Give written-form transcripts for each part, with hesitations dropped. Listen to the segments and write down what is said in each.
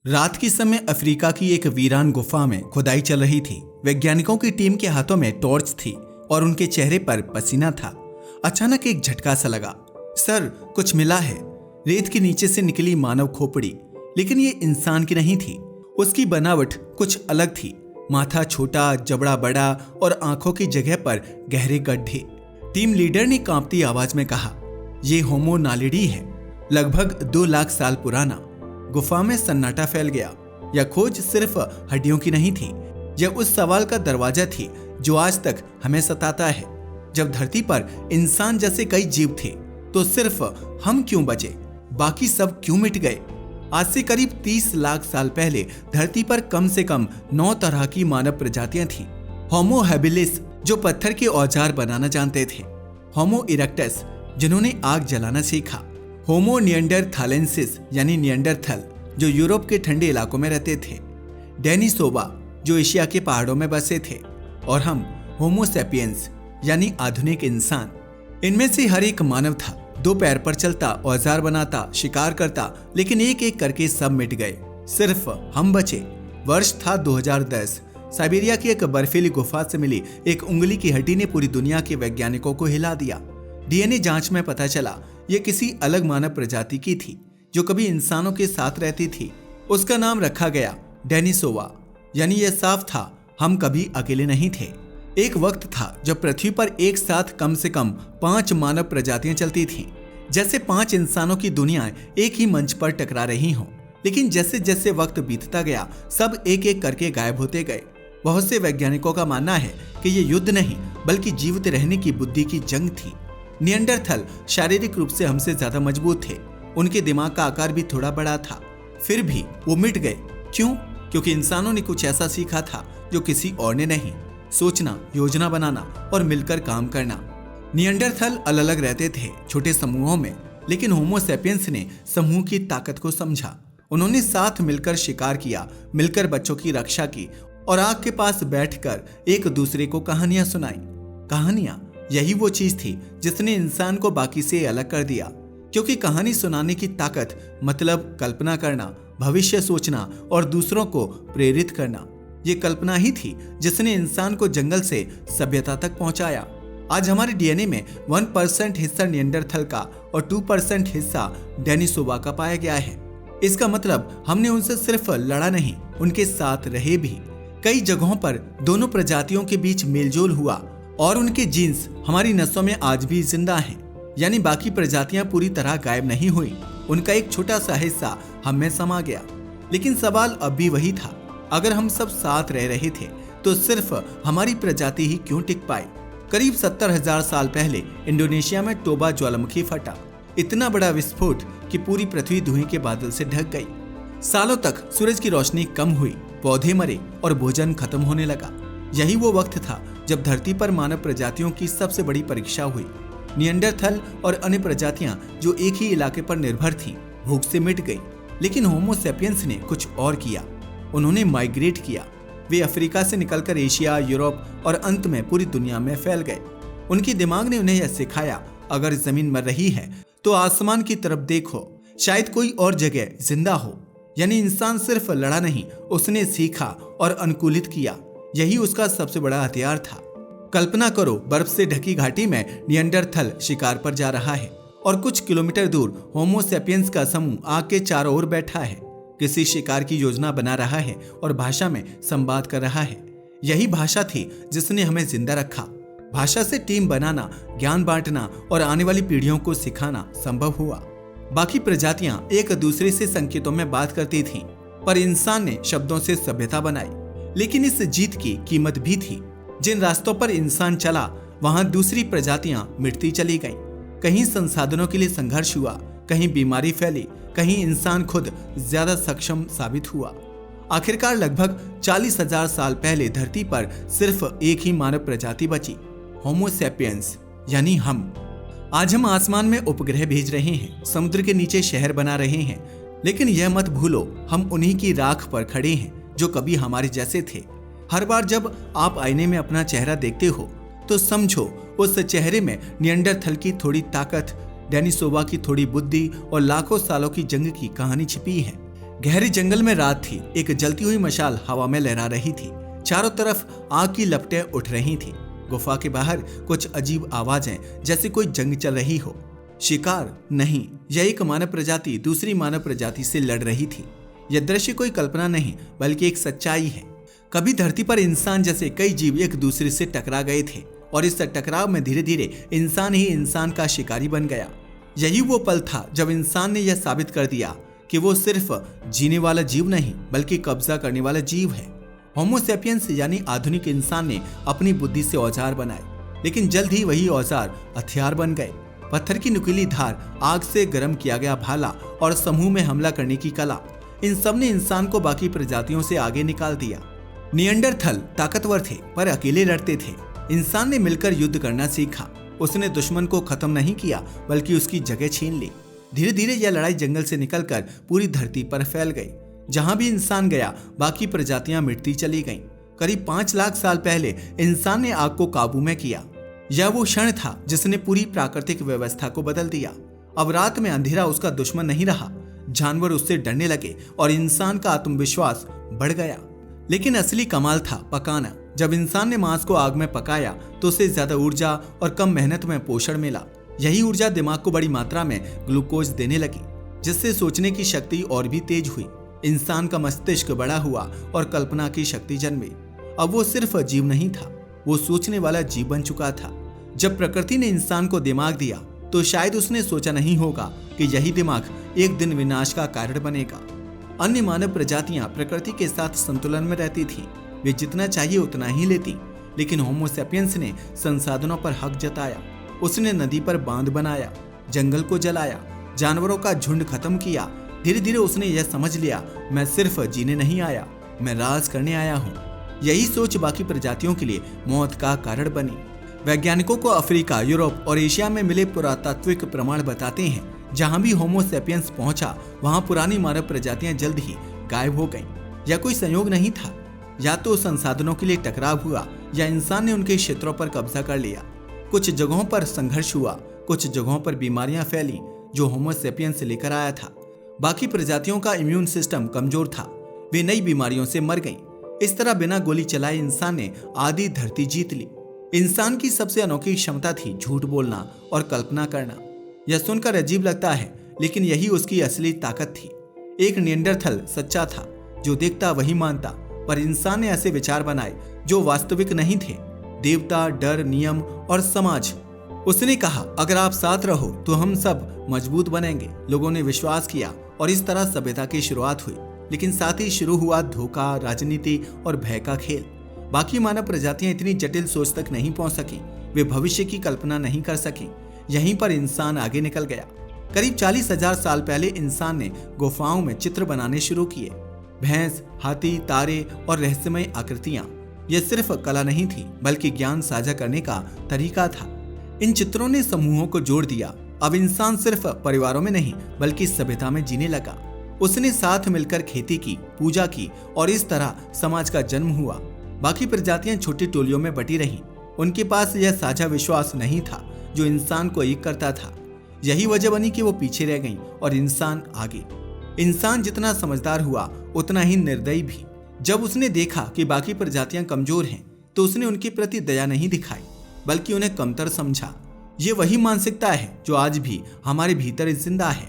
रात के समय अफ्रीका की एक वीरान गुफा में खुदाई चल रही थी। वैज्ञानिकों की टीम के हाथों में टॉर्च थी और उनके चेहरे पर पसीना था। अचानक एक झटका सा लगा। सर, कुछ मिला है। रेत के नीचे से निकली मानव खोपड़ी, लेकिन ये इंसान की नहीं थी। उसकी बनावट कुछ अलग थी। माथा छोटा, जबड़ा बड़ा और आंखों की जगह पर गहरे गड्ढे। टीम लीडर ने कांपती आवाज में कहा, यह होमो नालिडी है, लगभग 2 लाख साल पुराना। गुफा में सन्नाटा फैल गया। यह खोज सिर्फ हड्डियों की नहीं थी, यह उस सवाल का दरवाजा थी जो आज तक हमें सताता है। जब धरती पर इंसान जैसे कई जीव थे, तो सिर्फ हम क्यों बचे? बाकी सब क्यों मिट गए? आज से करीब 30 लाख साल पहले धरती पर कम से कम 9 तरह की मानव प्रजातियां थीं। होमो हैबिलिस, जो पत्थर के औजार बनाना जानते थे। होमो इरेक्टस, जिन्होंने आग जलाना सीखा। होमो निएंडरथालेंसिस यानी निएंडरथल, जो यूरोप के ठंडे इलाकों में रहते थे। डेनिसोवा, जो एशिया के पहाड़ों में बसे थे। और हम होमो सैपियंस यानी आधुनिक इंसान। इनमें से हर एक मानव था, 2 पैर पर चलता, औजार बनाता, शिकार करता, लेकिन एक एक करके सब मिट गए, सिर्फ हम बचे। वर्ष था 2010। साइबेरिया की एक बर्फीली गुफा से मिली एक उंगली की हड्डी ने पूरी दुनिया के वैज्ञानिकों को हिला दिया। डीएनए जांच में पता चला यह किसी अलग मानव प्रजाति की थी, जो कभी इंसानों के साथ रहती थी। उसका नाम रखा गया डेनिसोवा, यानी यह साफ था, हम कभी अकेले नहीं थे। एक वक्त था जब पृथ्वी पर एक साथ कम से कम 5 मानव प्रजातियां चलती थीं, जैसे 5 इंसानों की दुनियाएं एक ही मंच पर टकरा रही हों। लेकिन जैसे जैसे वक्त बीतता गया, सब एक एक करके गायब होते गए। बहुत से वैज्ञानिकों का मानना है कि यह युद्ध नहीं, बल्कि जीवित रहने की बुद्धि की जंग थी। निएंडरथल शारीरिक रूप से हमसे ज्यादा मजबूत थे। उनके दिमाग का आकार भी थोड़ा बड़ा था। फिर भी वो मिट गए। क्यों? क्योंकि इंसानों ने कुछ ऐसा सीखा था जो किसी और ने नहीं। सोचना, योजना बनाना और मिलकर काम करना। निएंडरथल अलग अलग रहते थे, छोटे समूहों में, लेकिन होमो सैपियंस ने समूह की ताकत को समझा। उन्होंने साथ मिलकर शिकार किया, मिलकर बच्चों की रक्षा की और आग के पास बैठकर एक दूसरे को कहानियां सुनाई। कहानियां, यही वो चीज थी जिसने इंसान को बाकी से अलग कर दिया। क्योंकि कहानी सुनाने की ताकत मतलब कल्पना करना, भविष्य सोचना और दूसरों को प्रेरित करना। ये कल्पना ही थी जिसने इंसान को जंगल से सभ्यता तक पहुंचाया। आज हमारे डीएनए में 1% हिस्सा निएंडरथल का और 2% हिस्सा डेनिसोवा का पाया गया है। इसका मतलब हमने उनसे सिर्फ लड़ा नहीं, उनके साथ रहे भी। कई जगहों पर दोनों प्रजातियों के बीच मेलजोल हुआ और उनके जीन्स हमारी नसों में आज भी जिंदा हैं। यानी बाकी प्रजातियां पूरी तरह गायब नहीं हुई, उनका एक छोटा सा हिस्सा हम में समा गया। लेकिन सवाल अब भी वही था, अगर हम सब साथ रह रहे थे तो सिर्फ हमारी प्रजाति ही क्यों टिक पाई? करीब 70,000 साल पहले इंडोनेशिया में टोबा ज्वालामुखी फटा। इतना बड़ा विस्फोट कि पूरी पृथ्वी धुएं के बादल से ढक गई। सालों तक सूरज की रोशनी कम हुई, पौधे मरे और भोजन खत्म होने लगा। यही वो वक्त था जब धरती पर मानव प्रजातियों की सबसे बड़ी परीक्षा हुई। निएंडरथल और अन्य प्रजातियां जो एक ही इलाके पर निर्भर थीं, भूख से मिट गई। लेकिन होमो सैपियंस ने कुछ और किया। उन्होंने माइग्रेट किया। वे अफ्रीका से निकलकर एशिया, यूरोप और अंत में पूरी दुनिया में फैल गए। उनके दिमाग ने उन्हें यह सिखाया, अगर जमीन मर रही है तो आसमान की तरफ देखो, शायद कोई और जगह जिंदा हो। यानी इंसान सिर्फ लड़ा नहीं, उसने सीखा और अनुकूलित किया। यही उसका सबसे बड़ा हथियार था। कल्पना करो, बर्फ से ढकी घाटी में निएंडरथल शिकार पर जा रहा है और कुछ किलोमीटर दूर होमो सैपियंस का समूह आग के चारों ओर बैठा है, किसी शिकार की योजना बना रहा है और भाषा में संवाद कर रहा है। यही भाषा थी जिसने हमें जिंदा रखा। भाषा से टीम बनाना, ज्ञान बांटना और आने वाली पीढ़ियों को सिखाना संभव हुआ। बाकी प्रजातियां एक दूसरे से संकेतों में बात करती थीं, पर इंसान ने शब्दों से सभ्यता बनाई। लेकिन इस जीत की कीमत भी थी। जिन रास्तों पर इंसान चला, वहां दूसरी प्रजातियां मिटती चली गईं। कहीं संसाधनों के लिए संघर्ष हुआ, कहीं बीमारी फैली, कहीं इंसान खुद ज्यादा सक्षम साबित हुआ। आखिरकार लगभग 40,000 साल पहले धरती पर सिर्फ एक ही मानव प्रजाति बची, होमो सैपियंस यानी हम। आज हम आसमान में उपग्रह भेज रहे हैं, समुद्र के नीचे शहर बना रहे हैं, लेकिन यह मत भूलो, हम उन्हीं की राख पर खड़े हैं जो कभी हमारे जैसे थे। हर बार जब आप आईने में अपना चेहरा देखते हो तो समझो उस चेहरे में निएंडरथल की थोड़ी ताकत, डेनिसोवा की थोड़ी बुद्धि और लाखों सालों की जंग की कहानी छिपी है। गहरे जंगल में रात थी। एक जलती हुई मशाल हवा में लहरा रही थी। चारों तरफ आग की लपटें उठ रही थी। गुफा के बाहर कुछ अजीब आवाजें, जैसे कोई जंग चल रही हो। शिकार नहीं, यह एक मानव प्रजाति दूसरी मानव प्रजाति से लड़ रही थी। यह दृश्य कोई कल्पना नहीं, बल्कि एक सच्चाई है। कभी धरती पर इंसान जैसे कई जीव एक दूसरे से टकरा गए थे, और इस टकराव में धीरे धीरे इंसान ही इंसान का शिकारी बन गया। यही वो पल था जब इंसान ने यह साबित कर दिया कि वो सिर्फ जीने वाला जीव नहीं, बल्कि कब्जा करने वाला जीव है। होमो सेपियंस यानी आधुनिक इंसान ने अपनी बुद्धि से औजार बनाए, लेकिन जल्द ही वही औजार हथियार बन गए। पत्थर की नुकीली धार, आग से गर्म किया गया भाला और समूह में हमला करने की कला, इन सब ने इंसान को बाकी प्रजातियों से आगे निकाल दिया। निएंडरथल ताकतवर थे, पर अकेले लड़ते थे। इंसान ने मिलकर युद्ध करना सीखा। उसने दुश्मन को खत्म नहीं किया, बल्कि उसकी जगह छीन ली। धीरे धीरे यह लड़ाई जंगल से निकलकर पूरी धरती पर फैल गई। जहां भी इंसान गया, बाकी प्रजातियां मिटती चली गईं। करीब 5 लाख साल पहले इंसान ने आग को काबू में किया। यह वो क्षण था जिसने पूरी प्राकृतिक व्यवस्था को बदल दिया। अब रात में अंधेरा उसका दुश्मन नहीं रहा। जानवर उससे डरने लगे और इंसान का आत्मविश्वास बढ़ गया। लेकिन असली कमाल था पकाना। जब इंसान ने मांस को आग में पकाया तो उसे ज्यादा ऊर्जा और कम मेहनत में पोषण मिला। यही ऊर्जा दिमाग को बड़ी मात्रा में ग्लूकोज देने लगी, जिससे सोचने की शक्ति और भी तेज हुई। इंसान का मस्तिष्क बड़ा हुआ और कल्पना की शक्ति जन्मी। अब वो सिर्फ जीव नहीं था, वो सोचने वाला जीव बन चुका था। जब प्रकृति ने इंसान को दिमाग दिया तो शायद उसने सोचा नहीं होगा कि यही दिमाग एक दिन विनाश का कारण बनेगा। अन्य मानव प्रजातियां प्रकृति के साथ संतुलन में रहती थीं। वे जितना चाहिए उतना ही लेती, लेकिन होमो सेपियंस ने संसाधनों पर हक जताया। उसने नदी पर बांध बनाया, जंगल को जलाया, जानवरों का झुंड खत्म किया। धीरे धीरे उसने यह समझ लिया, मैं सिर्फ जीने नहीं आया, मैं राज करने आया हूँ। यही सोच बाकी प्रजातियों के लिए मौत का कारण बनी। वैज्ञानिकों को अफ्रीका, यूरोप और एशिया में मिले पुरातात्विक प्रमाण बताते हैं, जहां भी होमो सेपियंस पहुंचा वहां पुरानी मानव प्रजातियां जल्द ही गायब हो गईं। यह कोई संयोग नहीं था, या तो संसाधनों के लिए टकराव हुआ या इंसान ने उनके क्षेत्रों पर कब्जा कर लिया। कुछ जगहों पर संघर्ष हुआ, कुछ जगहों पर बीमारियां फैली जो होमो सेपियंस लेकर आया था। बाकी प्रजातियों का इम्यून सिस्टम कमजोर था, वे नई बीमारियों से मर गईं। इस तरह बिना गोली चलाए इंसान ने आधी धरती जीत ली। इंसान की सबसे अनोखी क्षमता थी झूठ बोलना और कल्पना करना। यह सुनकर अजीब लगता है, लेकिन यही उसकी असली ताकत थी। एक निएंडरथल सच्चा था, जो देखता वही मानता, पर इंसान ने ऐसे विचार बनाए जो वास्तविक नहीं थे। देवता, डर, नियम और समाज। उसने कहा, अगर आप साथ रहो तो हम सब मजबूत बनेंगे। लोगों ने विश्वास किया और इस तरह सभ्यता की शुरुआत हुई। लेकिन साथ ही शुरू हुआ धोखा, राजनीति और भय का खेल। बाकी मानव प्रजातियां इतनी जटिल सोच तक नहीं पहुंच सकी, वे भविष्य की कल्पना नहीं कर सकी। यहीं पर इंसान आगे निकल गया। करीब 40,000 साल पहले इंसान ने गुफाओं में चित्र बनाने शुरू किए। भैंस, हाथी, तारे और रहस्यमय आकृतियां। यह सिर्फ कला नहीं थी, बल्कि ज्ञान साझा करने का तरीका था। इन चित्रों ने समूहों को जोड़ दिया। अब इंसान सिर्फ परिवारों में नहीं, बल्कि सभ्यता में जीने लगा। उसने साथ मिलकर खेती की, पूजा की और इस तरह समाज का जन्म हुआ। बाकी प्रजातियां छोटी टोलियों में बटी रहीं। उनके पास यह साझा विश्वास नहीं था जो इंसान को एक करता था। यही वजह बनी कि वो पीछे रह गईं और इंसान आगे। इंसान जितना समझदार हुआ, उतना ही निर्दयी भी। जब उसने देखा कि बाकी प्रजातियां कमजोर हैं, तो उसने उनके प्रति दया नहीं दिखाई, बल्कि उन्हें कमतर समझा। ये वही मानसिकता है जो आज भी हमारे भीतर जिंदा है।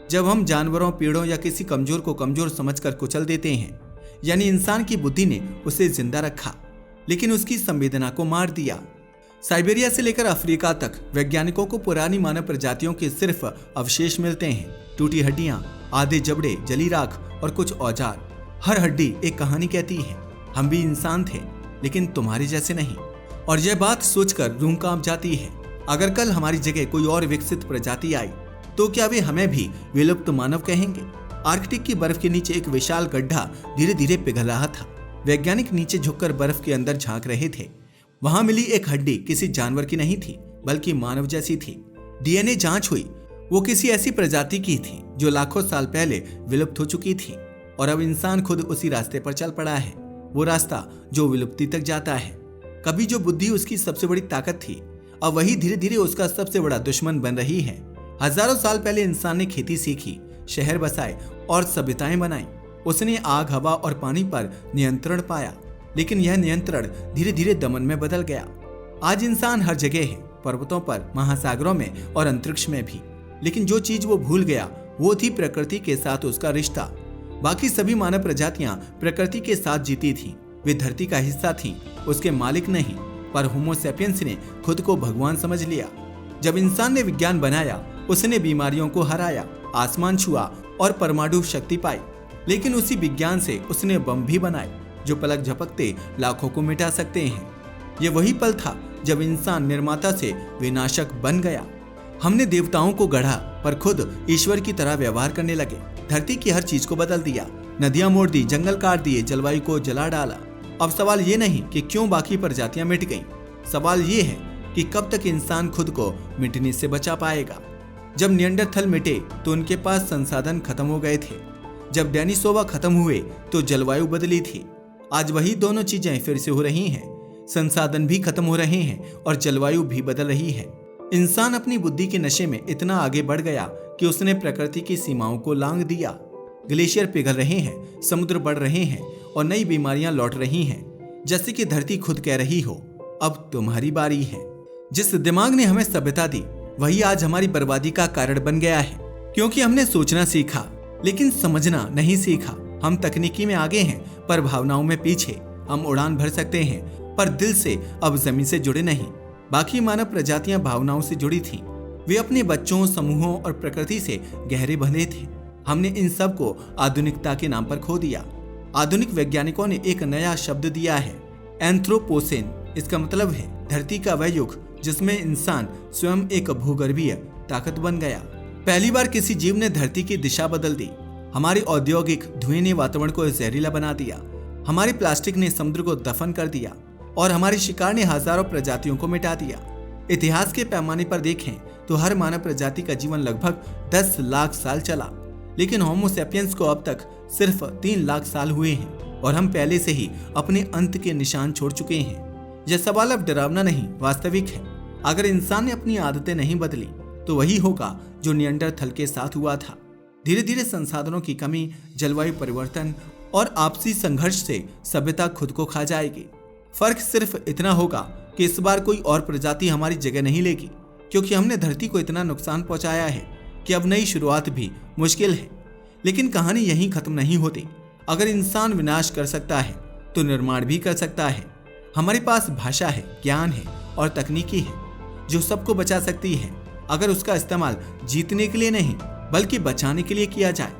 जब हम जानवरों, पेड़ों या किसी कमजोर को कमजोर समझकर कुचल देते हैं, यानी इंसान की बुद्धि ने उसे जिंदा रखा, लेकिन उसकी संवेदना को मार दिया। साइबेरिया से लेकर अफ्रीका तक वैज्ञानिकों को पुरानी मानव प्रजातियों के सिर्फ अवशेष मिलते हैं। टूटी हड्डियां, आधे जबड़े, जली राख और कुछ औजार। हर हड्डी एक कहानी कहती है। हम भी इंसान थे, लेकिन तुम्हारे जैसे नहीं। और यह बात सोचकर रूह कांप जाती है। अगर कल हमारी जगह कोई और विकसित प्रजाति आई, तो क्या वे हमें भी विलुप्त मानव कहेंगे? आर्कटिक की बर्फ के नीचे एक विशाल गड्ढा धीरे धीरे पिघल रहा था। वैज्ञानिक नीचे झुककर बर्फ के अंदर झांक रहे थे। वहां मिली एक हड्डी किसी जानवर की नहीं थी, बल्कि मानव जैसी थी। डीएनए जांच हुई, वो किसी ऐसी प्रजाति की थी जो लाखों साल पहले विलुप्त हो चुकी थी। और अब इंसान खुद उसी रास्ते पर चल पड़ा है, वो रास्ता जो विलुप्ति तक जाता है। कभी जो बुद्धि उसकी सबसे बड़ी ताकत थी, अब वही धीरे धीरे उसका सबसे बड़ा दुश्मन बन रही है। हजारों साल पहले इंसान ने खेती सीखी, शहर बसाए और सभ्यताएं बनाई। उसने आग, हवा और पानी पर नियंत्रण पाया, लेकिन यह नियंत्रण धीरे धीरे दमन में बदल गया। आज इंसान हर जगह है, पर्वतों पर, महासागरों में और अंतरिक्ष में भी। लेकिन जो चीज वो भूल गया वो थी प्रकृति के साथ उसका रिश्ता। बाकी सभी मानव प्रजातियां प्रकृति के साथ जीती थीं। वे धरती का हिस्सा थीं, उसके मालिक नहीं। पर होमो सैपियंस ने खुद को भगवान समझ लिया। जब इंसान ने विज्ञान बनाया, उसने बीमारियों को हराया, आसमान छुआ और परमाणु शक्ति पाई। लेकिन उसी विज्ञान से उसने बम भी बनाए जो पलक झपकते लाखों को मिटा सकते हैं। ये वही पल था जब इंसान निर्माता से विनाशक बन गया। हमने देवताओं को गढ़ा पर खुद ईश्वर की तरह व्यवहार करने लगे। धरती की हर चीज को बदल दिया, नदियां मोड़ दी, जंगल काट दिए, जलवायु को जला डाला। अब सवाल ये नहीं कि क्यों बाकी प्रजातियां मिट गईं, सवाल ये है कि कब तक इंसान खुद को मिटने से बचा पाएगा। जब निएंडरथल मिटे तो उनके पास संसाधन खत्म हो गए थे। जब डेनिसोवा खत्म हुए तो जलवायु बदली थी। आज वही दोनों चीजें फिर से हो रही हैं। संसाधन भी खत्म हो रहे हैं और जलवायु भी बदल रही है। इंसान अपनी बुद्धि के नशे में इतना आगे बढ़ गया कि उसने प्रकृति की सीमाओं को लांघ दिया। ग्लेशियर पिघल रहे हैं, समुद्र बढ़ रहे हैं और नई बीमारियां लौट रही हैं। जैसे कि धरती खुद कह रही हो, अब तुम्हारी बारी है। जिस दिमाग ने हमें सभ्यता दी वही आज हमारी बर्बादी का कारण बन गया है। क्योंकि हमने सोचना सीखा लेकिन समझना नहीं सीखा। हम तकनीकी में आगे हैं पर भावनाओं में पीछे। हम उड़ान भर सकते हैं पर दिल से अब जमीन से जुड़े नहीं। बाकी मानव प्रजातियां भावनाओं से जुड़ी थीं। वे अपने बच्चों, समूहों और प्रकृति से गहरे बंधे थे। हमने इन सब को आधुनिकता के नाम पर खो दिया। आधुनिक वैज्ञानिकों ने एक नया शब्द दिया है, एंथ्रोपोसेन। इसका मतलब है धरती का वह युग जिसमें इंसान स्वयं एक भूगर्भीय ताकत बन गया। पहली बार किसी जीव ने धरती की दिशा बदल दी। हमारे औद्योगिक धुएं ने वातावरण को जहरीला बना दिया, हमारी प्लास्टिक ने समुद्र को दफन कर दिया और हमारे शिकार ने हजारों प्रजातियों को मिटा दिया। इतिहास के पैमाने पर देखें तो हर मानव प्रजाति का जीवन लगभग 10 लाख साल चला, लेकिन होमो सैपियंस को अब तक सिर्फ 3 लाख साल हुए हैं और हम पहले से ही अपने अंत के निशान छोड़ चुके हैं। यह सवाल अब डरावना नहीं, वास्तविक है। अगर इंसान ने अपनी आदतें नहीं बदली तो वही होगा जो निएंडरथल के साथ हुआ था। धीरे धीरे संसाधनों की कमी, जलवायु परिवर्तन और आपसी संघर्ष से सभ्यता खुद को खा जाएगी। फर्क सिर्फ इतना होगा कि इस बार कोई और प्रजाति हमारी जगह नहीं लेगी, क्योंकि हमने धरती को इतना नुकसान पहुंचाया है कि अब नई शुरुआत भी मुश्किल है। लेकिन कहानी यहीं खत्म नहीं होती। अगर इंसान विनाश कर सकता है तो निर्माण भी कर सकता है। हमारे पास भाषा है, ज्ञान है और तकनीकी है जो सबको बचा सकती है, अगर उसका इस्तेमाल जीतने के लिए नहीं बल्कि बचाने के लिए किया जाए।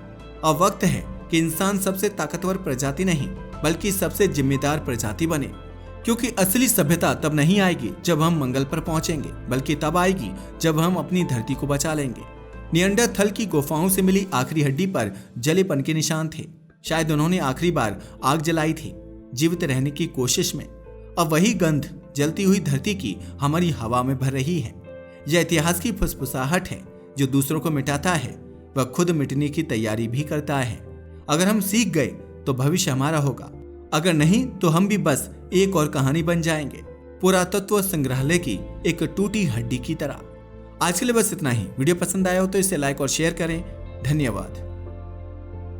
अब वक्त है कि इंसान सबसे ताकतवर प्रजाति नहीं बल्कि सबसे जिम्मेदार प्रजाति बने, क्योंकि असली सभ्यता तब नहीं आएगी जब हम मंगल पर पहुंचेंगे, बल्कि तब आएगी जब हम अपनी धरती को बचा लेंगे। निएंडरथल की गुफाओं से मिली आखिरी हड्डी पर जलेपन के निशान थे। शायद उन्होंने आखिरी बार आग जलाई थी जीवित रहने की कोशिश में। अब वही गंध जलती हुई धरती की हमारी हवा में भर रही है। यह इतिहास की फुसफुसाहट है जो दूसरों को मिटाता है, वह खुद मिटने की तैयारी भी करता है। अगर हम सीख गए तो भविष्य हमारा होगा, अगर नहीं तो हम भी बस एक और कहानी बन जाएंगे, पुरातत्व संग्रहालय की एक टूटी हड्डी की तरह। आज के लिए बस इतना ही। वीडियो पसंद आया हो तो इसे लाइक और शेयर करें। धन्यवाद।